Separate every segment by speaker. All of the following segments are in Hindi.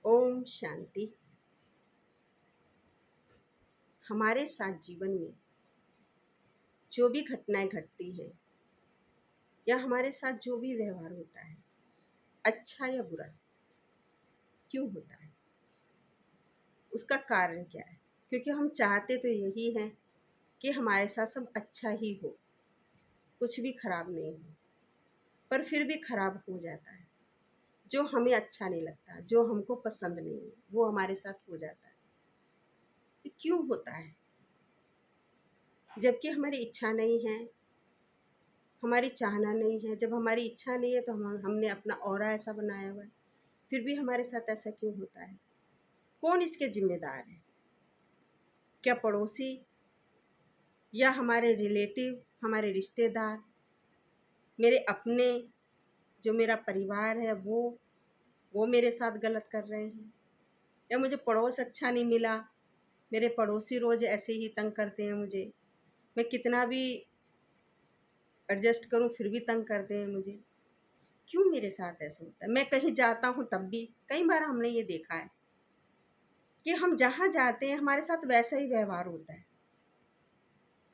Speaker 1: ओम शांति। हमारे साथ जीवन में जो भी घटनाएं घटती हैं या हमारे साथ जो भी व्यवहार होता है, अच्छा या बुरा, क्यों होता है, उसका कारण क्या है? क्योंकि हम चाहते तो यही हैं कि हमारे साथ सब अच्छा ही हो, कुछ भी खराब नहीं हो, पर फिर भी खराब हो जाता है। जो हमें अच्छा नहीं लगता, जो हमको पसंद नहीं है, वो हमारे साथ हो जाता है। ये क्यों होता है? जबकि हमारी इच्छा नहीं है, हमारी चाहना नहीं है। जब हमारी इच्छा नहीं है तो हमने अपना ऑरा ऐसा बनाया हुआ है, फिर भी हमारे साथ ऐसा क्यों होता है? कौन इसके जिम्मेदार है? क्या पड़ोसी या हमारे रिलेटिव, हमारे रिश्तेदार, मेरे अपने, जो मेरा परिवार है वो मेरे साथ गलत कर रहे हैं? या मुझे पड़ोस अच्छा नहीं मिला, मेरे पड़ोसी रोज़ ऐसे ही तंग करते हैं मुझे, मैं कितना भी एडजस्ट करूं फिर भी तंग करते हैं मुझे? क्यों मेरे साथ ऐसा होता है? मैं कहीं जाता हूं तब भी कई बार हमने ये देखा है कि हम जहाँ जाते हैं हमारे साथ वैसा ही व्यवहार होता है।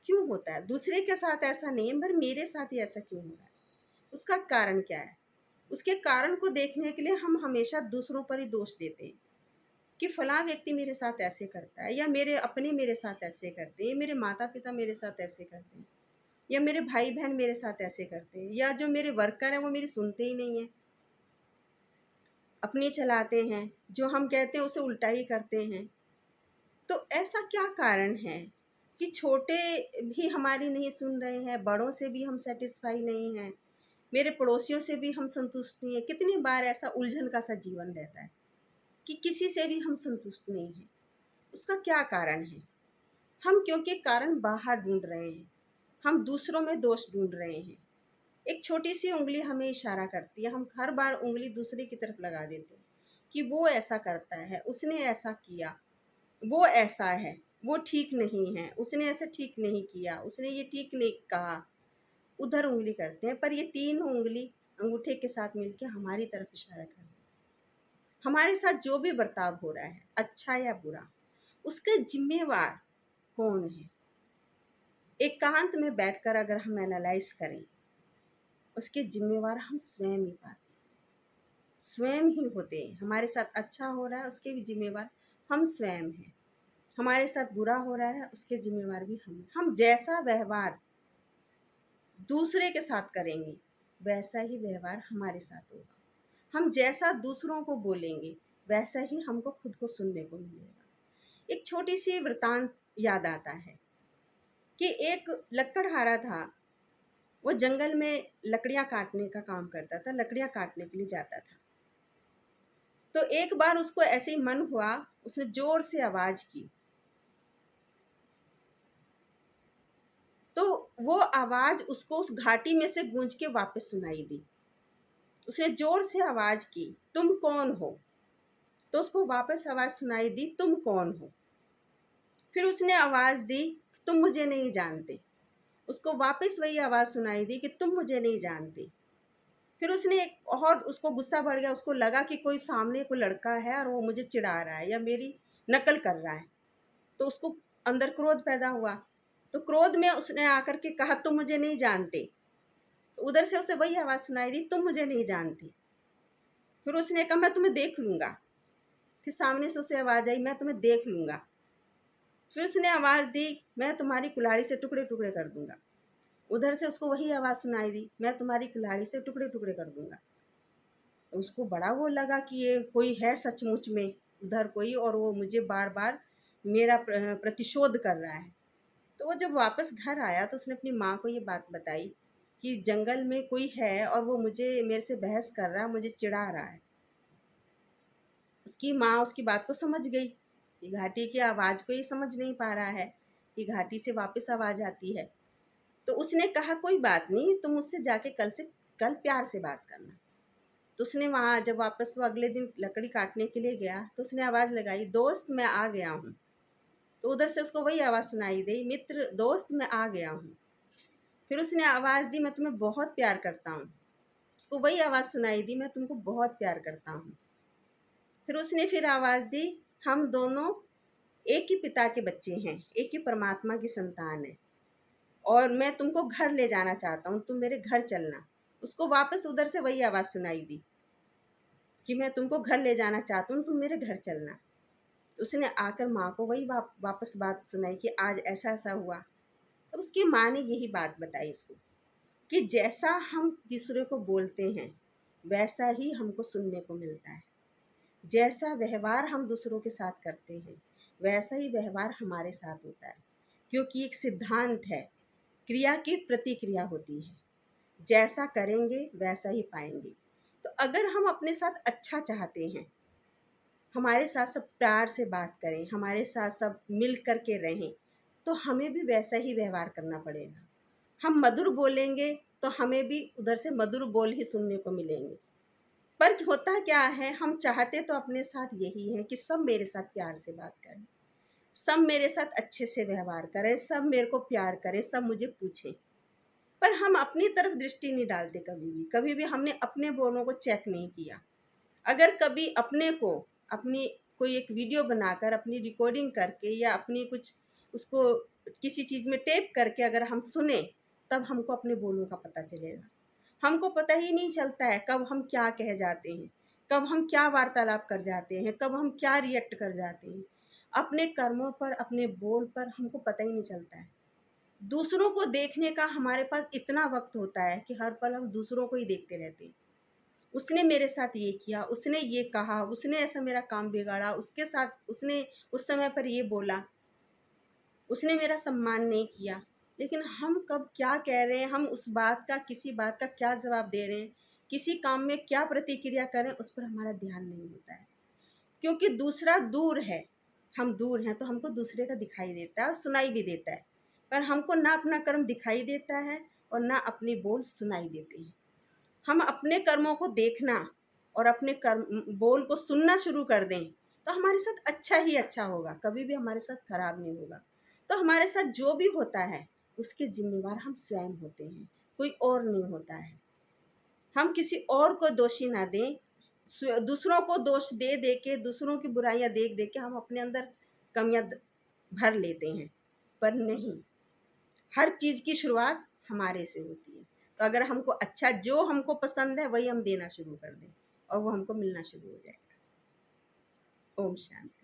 Speaker 1: क्यों होता है? दूसरे के साथ ऐसा नहीं है, पर मेरे साथ ही ऐसा क्यों हो रहा है? उसका कारण क्या है? उसके कारण को देखने के लिए हम हमेशा दूसरों पर ही दोष देते हैं कि फलां व्यक्ति मेरे साथ ऐसे करता है, या मेरे अपने मेरे साथ ऐसे करते हैं, मेरे माता पिता मेरे साथ ऐसे करते हैं, या मेरे भाई बहन मेरे साथ ऐसे करते हैं, या जो मेरे वर्कर हैं वो मेरी सुनते ही नहीं है, अपनी चलाते हैं, जो हम कहते हैं उसे उल्टा ही करते हैं। तो ऐसा क्या कारण है कि छोटे भी हमारी नहीं सुन रहे हैं, बड़ों से भी हम सेटिस्फाई नहीं हैं, मेरे पड़ोसियों से भी हम संतुष्ट नहीं हैं? कितनी बार ऐसा उलझन का सा जीवन रहता है कि किसी से भी हम संतुष्ट नहीं हैं। उसका क्या कारण है? हम क्योंकि कारण बाहर ढूंढ रहे हैं, हम दूसरों में दोष ढूंढ रहे हैं। एक छोटी सी उंगली हमें इशारा करती है, हम हर बार उंगली दूसरे की तरफ लगा देते हैं कि वो ऐसा करता है, उसने ऐसा किया, वो ऐसा है, वो ठीक नहीं है, उसने ऐसा ठीक नहीं किया, उसने ये ठीक नहीं कहा। उधर उंगली करते हैं, पर ये तीन उंगली अंगूठे के साथ मिलके हमारी तरफ इशारा कर रही है। हमारे साथ जो भी बर्ताव हो रहा है, अच्छा या बुरा, उसका जिम्मेवार कौन है? एकांत में बैठकर अगर हम एनालाइज करें, उसके जिम्मेवार हम स्वयं ही पाते हैं, स्वयं ही होते हैं। हमारे साथ अच्छा हो रहा है उसके भी जिम्मेवार हम स्वयं हैं, हमारे साथ बुरा हो रहा है उसके जिम्मेवार भी हम हैं। हम जैसा व्यवहार दूसरे के साथ करेंगे वैसा ही व्यवहार हमारे साथ होगा। हम जैसा दूसरों को बोलेंगे वैसा ही हमको खुद को सुनने को मिलेगा। एक छोटी सी वृतांत याद आता है कि एक लकड़हारा था, वो जंगल में लकड़ियां काटने का काम करता था, लकड़ियां काटने के लिए जाता था। तो एक बार उसको ऐसे ही मन हुआ, उसने जोर से आवाज की, तो वो आवाज उसको उस घाटी में से गूंज के वापस सुनाई दी। उसने जोर से आवाज की, तुम कौन हो? तो उसको वापस आवाज सुनाई दी, तुम कौन हो? फिर उसने आवाज दी, तुम मुझे नहीं जानते। उसको वापस वही आवाज सुनाई दी कि तुम मुझे नहीं जानते। फिर उसने और उसको गुस्सा बढ़ गया, उसको लगा कि कोई सामने कोई लड़का है और वो मुझे चिढ़ा रहा है या मेरी नकल कर रहा है। तो उसको अंदर क्रोध पैदा हुआ। तो क्रोध में उसने आकर के कहा, तुम मुझे नहीं जानते। तो उधर से उसे वही आवाज़ सुनाई दी, तुम मुझे नहीं जानती। फिर उसने कहा, मैं तुम्हें देख लूँगा। फिर सामने से उसे आवाज़ आई, मैं तुम्हें देख लूँगा। फिर उसने आवाज़ दी, मैं तुम्हारी कुल्हाड़ी से टुकड़े टुकड़े कर दूँगा। उधर से उसको वही आवाज़ सुनाई दी, मैं तुम्हारी कुल्हाड़ी से टुकड़े टुकड़े कर दूँगा। तो उसको बड़ा वो लगा कि ये कोई है सचमुच में उधर कोई, और वो मुझे बार बार मेरा प्रतिशोध कर रहा है। तो वो जब वापस घर आया तो उसने अपनी माँ को ये बात बताई कि जंगल में कोई है और वो मुझे मेरे से बहस कर रहा है, मुझे चिढ़ा रहा है। उसकी माँ उसकी बात को समझ गई कि घाटी की आवाज़ को ये समझ नहीं पा रहा है कि घाटी से वापस आवाज़ आती है। तो उसने कहा, कोई बात नहीं, तुम उससे जाके कल प्यार से बात करना। तो उसने वहाँ जब वापस वो अगले दिन लकड़ी काटने के लिए गया तो उसने आवाज़ लगाई, दोस्त मैं आ गया हूँ। तो उधर से उसको वही आवाज़ सुनाई दी, मित्र दोस्त मैं आ गया हूँ। फिर उसने आवाज़ दी, मैं तुम्हें बहुत प्यार करता हूँ। उसको वही आवाज़ सुनाई दी, मैं तुमको बहुत प्यार करता हूँ। फिर उसने फिर आवाज़ दी, हम दोनों एक ही पिता के बच्चे हैं, एक ही परमात्मा की संतान है, और मैं तुमको घर ले जाना चाहता हूँ, तुम मेरे घर चलना। उसको वापस उधर से वही आवाज़ सुनाई दी कि मैं तुमको घर ले जाना चाहता हूँ, तुम मेरे घर चलना। उसने आकर माँ को वही वापस बात सुनाई कि आज ऐसा ऐसा हुआ। तो उसकी माँ ने यही बात बताई उसको कि जैसा हम दूसरे को बोलते हैं वैसा ही हमको सुनने को मिलता है। जैसा व्यवहार हम दूसरों के साथ करते हैं वैसा ही व्यवहार हमारे साथ होता है, क्योंकि एक सिद्धांत है, क्रिया की प्रतिक्रिया होती है, जैसा करेंगे वैसा ही पाएंगे। तो अगर हम अपने साथ अच्छा चाहते हैं, हमारे साथ सब प्यार से बात करें, हमारे साथ सब मिल कर के रहें, तो हमें भी वैसा ही व्यवहार करना पड़ेगा। हम मधुर बोलेंगे तो हमें भी उधर से मधुर बोल ही सुनने को मिलेंगे। पर होता क्या है, हम चाहते तो अपने साथ यही है कि सब मेरे साथ प्यार से बात करें, सब मेरे साथ अच्छे से व्यवहार करें, सब मेरे को प्यार करें, सब मुझे पूछें। पर हम अपनी तरफ दृष्टि नहीं डालते कभी भी हमने अपने बोलों को चेक नहीं किया। अगर कभी अपने को अपनी कोई एक वीडियो बनाकर अपनी रिकॉर्डिंग करके या अपनी कुछ उसको किसी चीज़ में टेप करके अगर हम सुने, तब हमको अपने बोलों का पता चलेगा। हमको पता ही नहीं चलता है कब हम क्या कह जाते हैं, कब हम क्या वार्तालाप कर जाते हैं, कब हम क्या रिएक्ट कर जाते हैं। अपने कर्मों पर, अपने बोल पर हमको पता ही नहीं चलता है। दूसरों को देखने का हमारे पास इतना वक्त होता है कि हर पल हम दूसरों को ही देखते रहते हैं। उसने मेरे साथ ये किया, उसने ये कहा, उसने ऐसा मेरा काम बिगाड़ा, उसके साथ उसने उस समय पर ये बोला, उसने मेरा सम्मान नहीं किया। लेकिन हम कब क्या कह रहे हैं, हम उस बात का, किसी बात का क्या जवाब दे रहे हैं, किसी काम में क्या प्रतिक्रिया करें, उस पर हमारा ध्यान नहीं होता है। क्योंकि दूसरा दूर है, हम दूर हैं तो हमको दूसरे का दिखाई देता है और सुनाई भी देता है, पर हमको ना अपना कर्म दिखाई देता है और ना अपने बोल सुनाई देते हैं। हम अपने कर्मों को देखना और अपने कर्म बोल को सुनना शुरू कर दें तो हमारे साथ अच्छा ही अच्छा होगा, कभी भी हमारे साथ खराब नहीं होगा। तो हमारे साथ जो भी होता है उसके जिम्मेवार हम स्वयं होते हैं, कोई और नहीं होता है। हम किसी और को दोषी ना दें, दूसरों को दोष दे दे के, दूसरों की बुराइयां देख देख के हम अपने अंदर कमियां भर लेते हैं। पर नहीं, हर चीज़ की शुरुआत हमारे से होती है। तो अगर हमको अच्छा, जो हमको पसंद है वही हम देना शुरू कर दें और वो हमको मिलना शुरू हो जाएगा। ओम शांति।